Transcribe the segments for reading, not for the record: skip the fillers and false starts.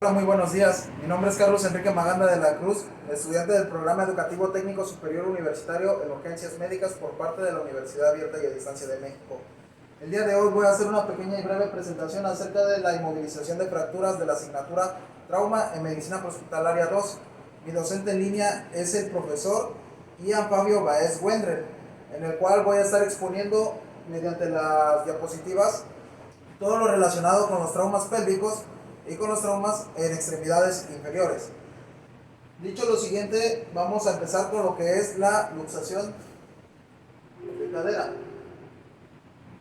Hola, muy buenos días. Mi nombre es Carlos Enrique Maganda de la Cruz, estudiante del Programa Educativo Técnico Superior Universitario en Urgencias Médicas por parte de la Universidad Abierta y a Distancia de México. El día de hoy voy a hacer una pequeña y breve presentación acerca de la inmovilización de fracturas de la asignatura Trauma en Medicina Prehospitalaria 2. Mi docente en línea es el profesor Ian Fabio Baez Wendrel, en el cual voy a estar exponiendo mediante las diapositivas todo lo relacionado con los traumas pélvicos y con los traumas en extremidades inferiores. Dicho lo siguiente, vamos a empezar con lo que es la luxación de cadera.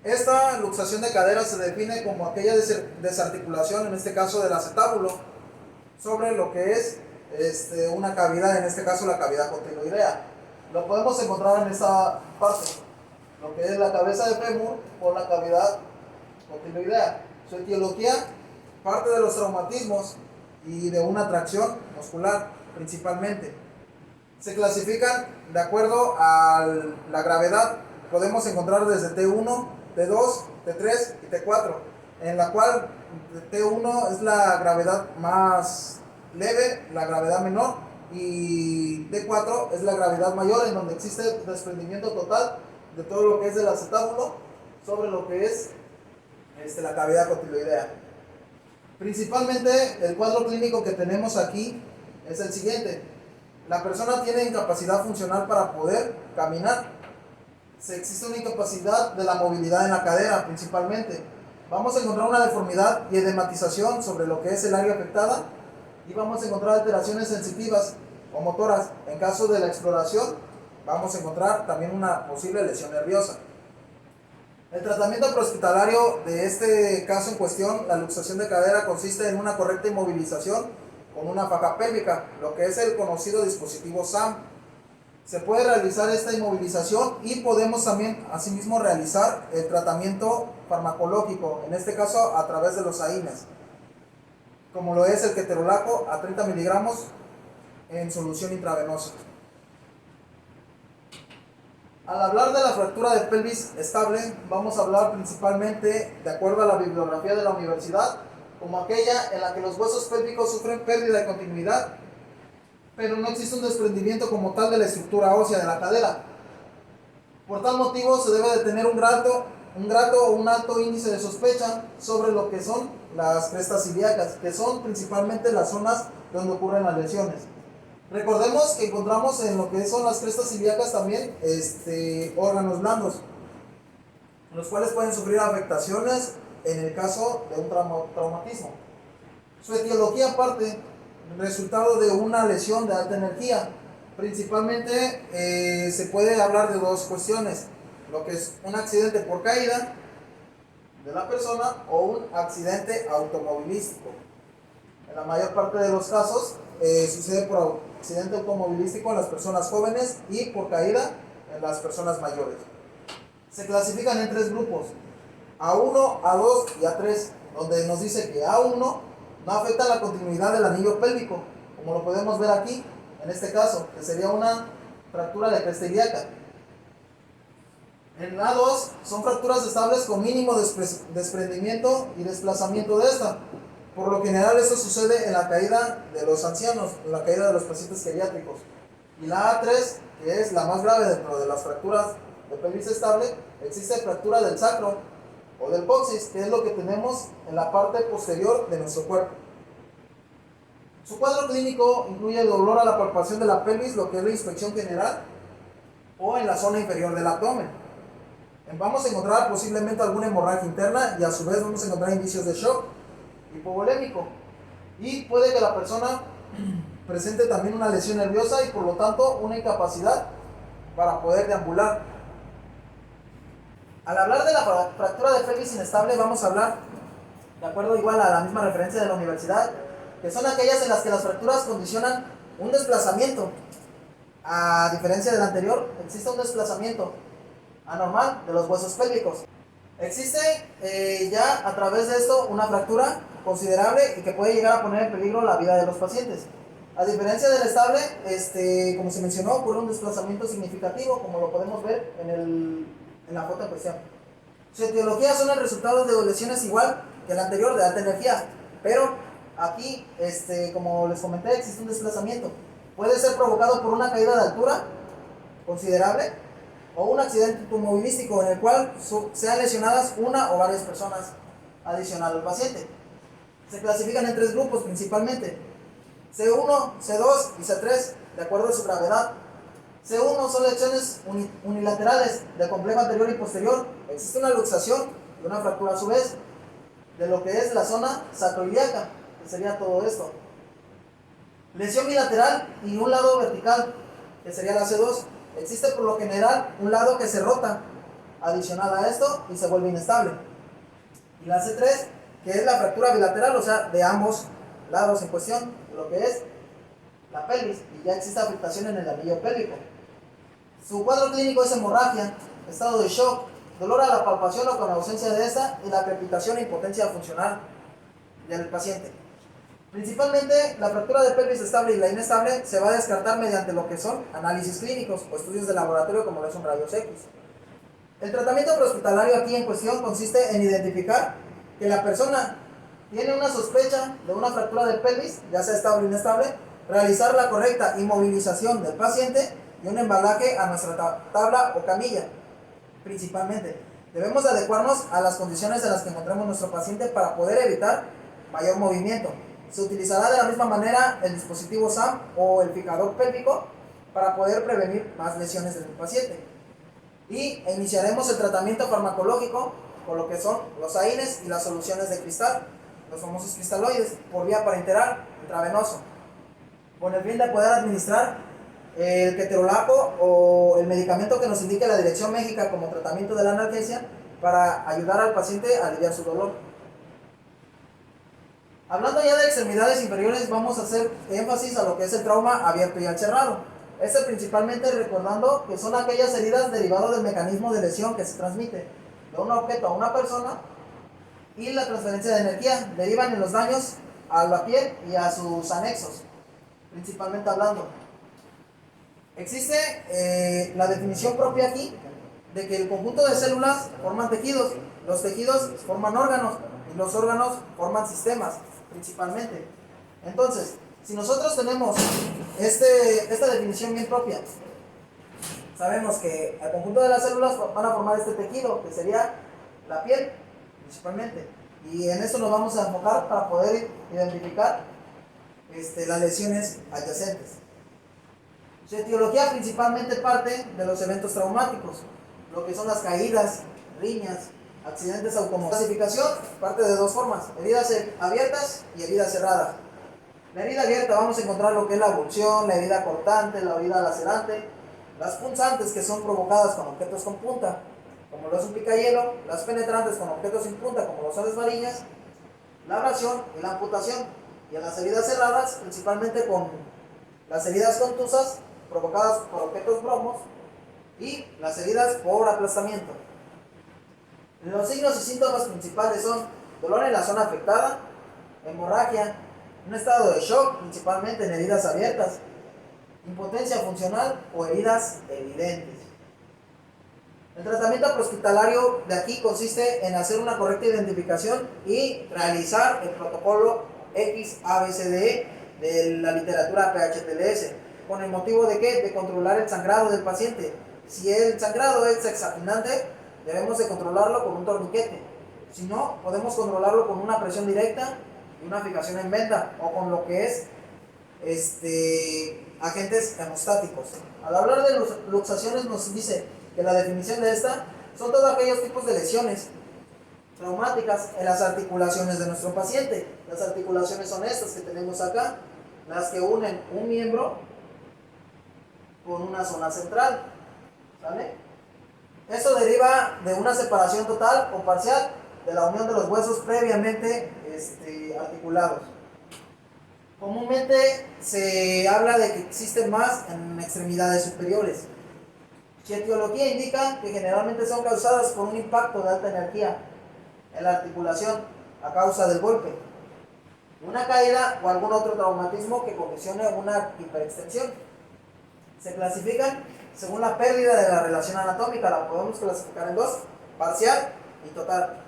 Esta luxación de cadera se define como aquella desarticulación, en este caso del acetábulo, sobre lo que es una cavidad, en este caso la cavidad contiloidea. Lo podemos encontrar en esta parte, lo que es la cabeza de fémur o la cavidad contiloidea. Su etiología parte de los traumatismos y de una tracción muscular principalmente. Se clasifican de acuerdo a la gravedad. Podemos encontrar desde T1, T2, T3 y T4, en la cual T1 es la gravedad más leve, la gravedad menor, y T4 es la gravedad mayor, en donde existe desprendimiento total de todo lo que es del acetábulo sobre lo que es la cavidad contiloidea. Principalmente el cuadro clínico que tenemos aquí es el siguiente. La persona tiene incapacidad funcional para poder caminar. Existe una incapacidad de la movilidad en la cadera principalmente. Vamos a encontrar una deformidad y edematización sobre lo que es el área afectada, y vamos a encontrar alteraciones sensitivas o motoras. En caso de la exploración, vamos a encontrar también una posible lesión nerviosa. El tratamiento prehospitalario de este caso en cuestión, la luxación de cadera, consiste en una correcta inmovilización con una faja pélvica, lo que es el conocido dispositivo SAM. Se puede realizar esta inmovilización y podemos también asimismo realizar el tratamiento farmacológico, en este caso a través de los AINES, como lo es el ketorolaco a 30 miligramos en solución intravenosa. Al hablar de la fractura de pelvis estable, vamos a hablar principalmente, de acuerdo a la bibliografía de la universidad, como aquella en la que los huesos pélvicos sufren pérdida de continuidad, pero no existe un desprendimiento como tal de la estructura ósea de la cadera. Por tal motivo se debe de tener un grato o un alto índice de sospecha sobre lo que son las crestas ilíacas, que son principalmente las zonas donde ocurren las lesiones. Recordemos que encontramos en lo que son las crestas ilíacas también órganos blandos, los cuales pueden sufrir afectaciones en el caso de un traumatismo. Su etiología parte resultado de una lesión de alta energía. Principalmente se puede hablar de dos cuestiones: lo que es un accidente por caída de la persona o un accidente automovilístico. En la mayor parte de los casos sucede por accidente automovilístico en las personas jóvenes y por caída en las personas mayores. Se clasifican en tres grupos: A1, A2 y A3, donde nos dice que A1 no afecta la continuidad del anillo pélvico, como lo podemos ver aquí, en este caso, que sería una fractura de cresta ilíaca. En A2 son fracturas estables con mínimo desprendimiento y desplazamiento de esta. Por lo general esto sucede en la caída de los ancianos, en la caída de los pacientes geriátricos. Y la A3, que es la más grave dentro de las fracturas de pelvis estable, existe fractura del sacro o del coxis, que es lo que tenemos en la parte posterior de nuestro cuerpo. Su cuadro clínico incluye dolor a la palpación de la pelvis, lo que es la inspección general, o en la zona inferior del abdomen. Vamos a encontrar posiblemente alguna hemorragia interna, y a su vez vamos a encontrar indicios de shock hipovolémico, y puede que la persona presente también una lesión nerviosa y por lo tanto una incapacidad para poder deambular. Al hablar de la fractura de pelvis inestable, vamos a hablar, de acuerdo igual a la misma referencia de la universidad, que son aquellas en las que las fracturas condicionan un desplazamiento. A diferencia del anterior, existe un desplazamiento anormal de los huesos pélvicos. Existe ya a través de esto una fractura considerable y que puede llegar a poner en peligro la vida de los pacientes. A diferencia del estable, como se mencionó, ocurre un desplazamiento significativo, como lo podemos ver en la foto en cuestión. Su etiología son el resultado de lesiones igual que el anterior, de alta energía, pero aquí, como les comenté, existe un desplazamiento. Puede ser provocado por una caída de altura considerable o un accidente automovilístico en el cual sean lesionadas una o varias personas adicional al paciente. Se clasifican en 3 grupos principalmente: C1, C2 y C3, de acuerdo a su gravedad. C1 son lesiones unilaterales del complejo anterior y posterior. Existe una luxación y una fractura a su vez de lo que es la zona sacroiliaca, que sería todo esto. Lesión bilateral y un lado vertical, que sería la C2. Existe por lo general un lado que se rota adicional a esto y se vuelve inestable. Y la C3, que es la fractura bilateral, o sea, de ambos lados en cuestión, de lo que es la pelvis, y ya existe afectación en el anillo pélvico. Su cuadro clínico es hemorragia, estado de shock, dolor a la palpación o con ausencia de esta, y la crepitación e impotencia funcional del paciente. Principalmente, la fractura de pelvis estable y la inestable se va a descartar mediante lo que son análisis clínicos o estudios de laboratorio como lo son rayos X. El tratamiento prehospitalario aquí en cuestión consiste en identificar que la persona tiene una sospecha de una fractura de pelvis, ya sea estable o inestable, realizar la correcta inmovilización del paciente y un embalaje a nuestra tabla o camilla. Principalmente, debemos adecuarnos a las condiciones en las que encontremos nuestro paciente para poder evitar mayor movimiento. Se utilizará de la misma manera el dispositivo SAM o el fijador pélvico para poder prevenir más lesiones del paciente. Y iniciaremos el tratamiento farmacológico con lo que son los AINES y las soluciones de cristal, los famosos cristaloides, por vía parenteral intravenoso, con el fin de poder administrar el ketorolaco o el medicamento que nos indique la dirección médica como tratamiento de la analgesia para ayudar al paciente a aliviar su dolor. Hablando ya de extremidades inferiores, vamos a hacer énfasis a lo que es el trauma abierto y al cerrado. Principalmente recordando que son aquellas heridas derivadas del mecanismo de lesión que se transmite de un objeto a una persona y la transferencia de energía derivan en los daños a la piel y a sus anexos, principalmente hablando. Existe la definición propia aquí de que el conjunto de células forman tejidos, los tejidos forman órganos y los órganos forman sistemas, principalmente. Entonces, si nosotros tenemos esta definición bien propia, sabemos que el conjunto de las células van a formar este tejido, que sería la piel, principalmente. Y en esto nos vamos a enfocar para poder identificar las lesiones adyacentes. Su etiología principalmente parte de los eventos traumáticos, lo que son las caídas, riñas, accidentes automotores. Clasificación parte de 2 formas: heridas abiertas y heridas cerradas. La herida abierta vamos a encontrar lo que es la abulsión, la herida cortante, la herida lacerante, las punzantes, que son provocadas con objetos con punta, como lo es un picahielo; las penetrantes con objetos sin punta, como lo son las varillas; la abrasión y la amputación. Y en las heridas cerradas, principalmente con las heridas contusas provocadas por objetos bromos y las heridas por aplastamiento. Los signos y síntomas principales son dolor en la zona afectada, hemorragia, un estado de shock, principalmente en heridas abiertas, impotencia funcional o heridas evidentes. El tratamiento prehospitalario de aquí consiste en hacer una correcta identificación y realizar el protocolo XABCDE de la literatura PHTLS, con el motivo de ¿qué? De controlar el sangrado del paciente. Si el sangrado es examinante, debemos de controlarlo con un torniquete. Si no, podemos controlarlo con una presión directa y una fijación en venda, o con lo que es agentes hemostáticos. Al hablar de luxaciones nos dice que la definición de esta son todos aquellos tipos de lesiones traumáticas en las articulaciones de nuestro paciente. Las articulaciones son estas que tenemos acá, las que unen un miembro con una zona central, ¿sale? Esto deriva de una separación total o parcial de la unión de los huesos previamente articulados. Comúnmente se habla de que existen más en extremidades superiores. Su etiología indica que generalmente son causadas por un impacto de alta energía en la articulación a causa del golpe, una caída o algún otro traumatismo que condicione una hiperextensión. Se clasifican según la pérdida de la relación anatómica. La podemos clasificar en 2: parcial y total.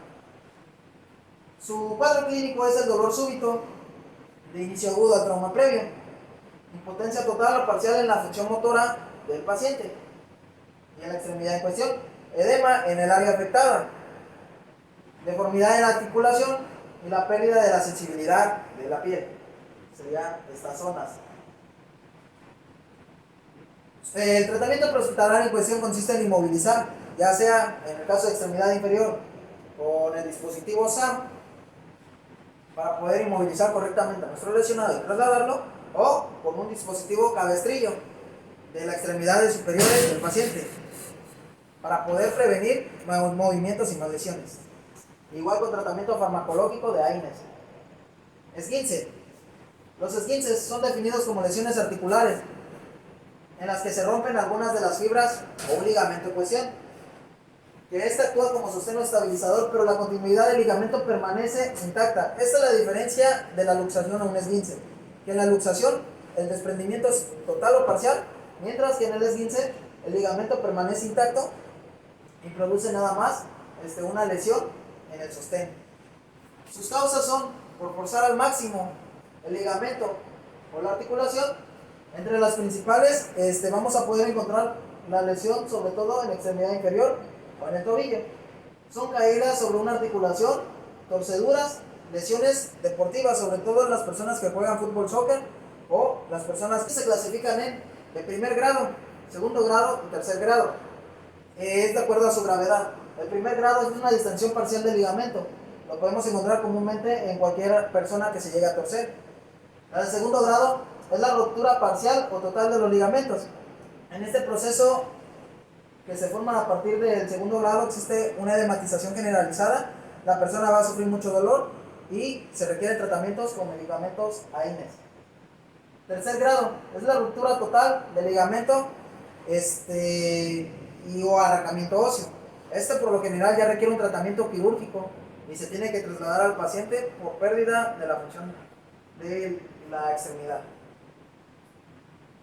Su cuadro clínico es el dolor súbito, de inicio agudo al trauma previo, impotencia total o parcial en la función motora del paciente y en la extremidad en cuestión, edema en el área afectada, deformidad en la articulación y la pérdida de la sensibilidad de la piel. Serían estas zonas. El tratamiento prehospitalario en cuestión consiste en inmovilizar, ya sea en el caso de extremidad inferior con el dispositivo SAM para poder inmovilizar correctamente a nuestro lesionado y trasladarlo, o con un dispositivo cabestrillo de las extremidades superiores del paciente para poder prevenir movimientos y más lesiones. Igual con tratamiento farmacológico de AINES. Esguince. Los esguinces son definidos como lesiones articulares en las que se rompen algunas de las fibras o un ligamento en cuestión, que este actúa como sostén o estabilizador, pero la continuidad del ligamento permanece intacta. Esta es la diferencia de la luxación a un esguince, que en la luxación el desprendimiento es total o parcial, mientras que en el esguince el ligamento permanece intacto y produce nada más una lesión en el sostén. Sus causas son por forzar al máximo el ligamento o la articulación. Entre las principales vamos a poder encontrar la lesión sobre todo en la extremidad inferior o en el tobillo. Son caídas sobre una articulación, torceduras, lesiones deportivas, sobre todo en las personas que juegan fútbol, soccer, o las personas que se clasifican en de primer grado, segundo grado y tercer grado. Es de acuerdo a su gravedad. El primer grado es una distensión parcial del ligamento. Lo podemos encontrar comúnmente en cualquier persona que se llegue a torcer. El segundo grado es la ruptura parcial o total de los ligamentos. En este proceso que se forma a partir del segundo grado existe una edematización generalizada. La persona va a sufrir mucho dolor y se requieren tratamientos con medicamentos AINES. Tercer grado es la ruptura total del ligamento y o arrancamiento óseo. Por lo general ya requiere un tratamiento quirúrgico y se tiene que trasladar al paciente por pérdida de la función de la extremidad.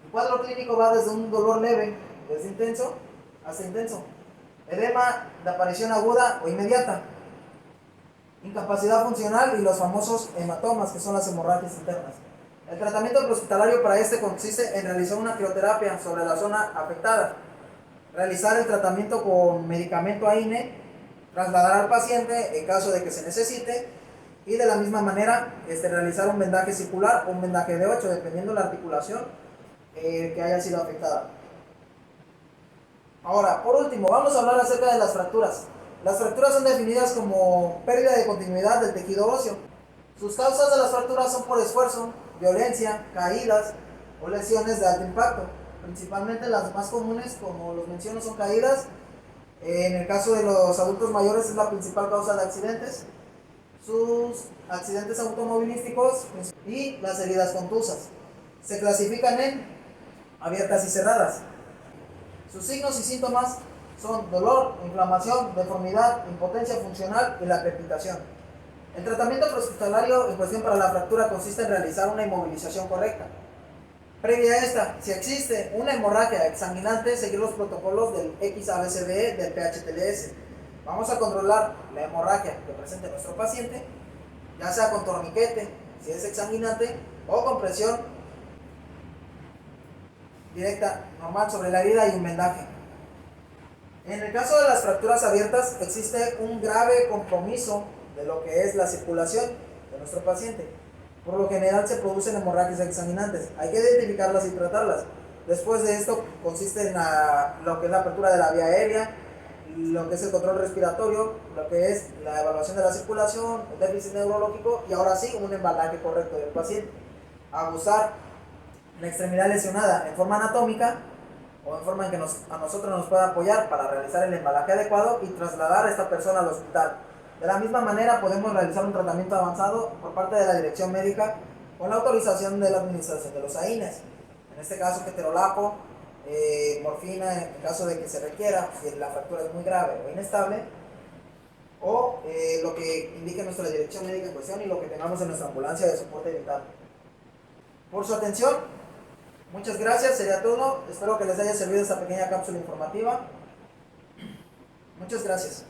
El cuadro clínico va desde un dolor leve, desde intenso hasta intenso, edema de aparición aguda o inmediata, incapacidad funcional y los famosos hematomas, que son las hemorragias internas. El tratamiento prehospitalario para consiste en realizar una crioterapia sobre la zona afectada, realizar el tratamiento con medicamento AINE, trasladar al paciente en caso de que se necesite, y de la misma manera realizar un vendaje circular o un vendaje de 8, dependiendo de la articulación que haya sido afectada. Ahora, por último, vamos a hablar acerca de las fracturas. Las fracturas son definidas como pérdida de continuidad del tejido óseo. Sus causas de las fracturas son por esfuerzo, violencia, caídas o lesiones de alto impacto. Principalmente las más comunes, como los menciono, son caídas. En el caso de los adultos mayores es la principal causa de accidentes. Sus accidentes automovilísticos y las heridas contusas. Se clasifican en abiertas y cerradas. Sus signos y síntomas son dolor, inflamación, deformidad, impotencia funcional y la crepitación. El tratamiento prehospitalario en cuestión para la fractura consiste en realizar una inmovilización correcta. Previa a esta, si existe una hemorragia exsanguinante, seguir los protocolos del XABCDE del PHTLS. Vamos a controlar la hemorragia que presente nuestro paciente, ya sea con torniquete, si es exsanguinante, o con presión directa normal sobre la herida y un vendaje. En el caso de las fracturas abiertas, existe un grave compromiso de lo que es la circulación de nuestro paciente. Por lo general se producen hemorragias exsanguinantes. Hay que identificarlas y tratarlas. Después de esto consiste en lo que es la apertura de la vía aérea, lo que es el control respiratorio, lo que es la evaluación de la circulación, el déficit neurológico y ahora sí un embalaje correcto del paciente. Abusar la extremidad lesionada en forma anatómica o en forma en que a nosotros nos pueda apoyar para realizar el embalaje adecuado y trasladar a esta persona al hospital. De la misma manera podemos realizar un tratamiento avanzado por parte de la dirección médica con la autorización de la administración de los AINES. En este caso ketorolaco, morfina en caso de que se requiera, si la fractura es muy grave o inestable, o lo que indique nuestra dirección médica en cuestión y lo que tengamos en nuestra ambulancia de soporte vital. Por su atención, muchas gracias, sería todo. Espero que les haya servido esta pequeña cápsula informativa. Muchas gracias.